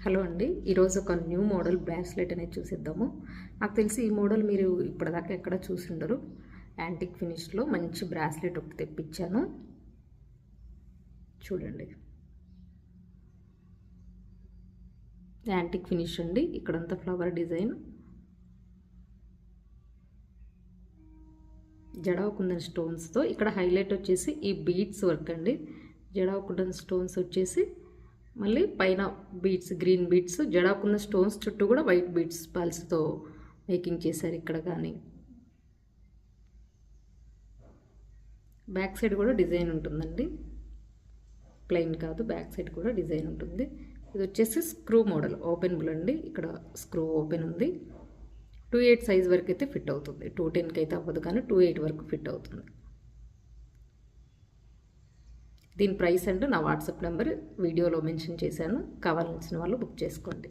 Hello అండి, ఈరోజు ఒక న్యూ మోడల్ బ్రాస్లెట్ అనేది చూసిద్దాము. నాకు తెలిసి ఈ మోడల్ మీరు ఇప్పటిదాకా ఎక్కడ చూసిండరు. యాంటిక్ ఫినిష్లో మంచి బ్రాస్లెట్ ఒకటి తెప్పించాను. చూడండి, యాంటిక్ ఫినిష్ అండి. ఇక్కడంతా ఫ్లవర్ డిజైన్, జడావు కుందన్ స్టోన్స్తో. ఇక్కడ హైలైట్ వచ్చేసి ఈ బీడ్స్ వర్క్ అండి. జడావు కుందన్ స్టోన్స్ వచ్చేసి మళ్ళీ పైన బీడ్స్, గ్రీన్ బీడ్స్, జడాకున్న స్టోన్స్ చుట్టూ కూడా వైట్ బీడ్స్ పల్స్తో మేకింగ్ చేశారు. ఇక్కడ కానీ బ్యాక్ సైడ్ కూడా డిజైన్ ఉంటుందండి, ప్లెయిన్ కాదు, బ్యాక్ సైడ్ కూడా డిజైన్ ఉంటుంది. ఇది వచ్చేసి స్క్రూ మోడల్, ఓపెనబుల్ అండి. ఇక్కడ స్క్రూ ఓపెన్ ఉంది. 2/8 సైజ్ వరకు అయితే ఫిట్ అవుతుంది. 210కి అయితే అవ్వదు, కానీ 2/8 వరకు ఫిట్ అవుతుంది. దీని ప్రైస్ అంటే నా వాట్సాప్ నెంబర్ వీడియోలో మెన్షన్ చేశాను. కావాల్సిన వాళ్ళు బుక్ చేసుకోండి.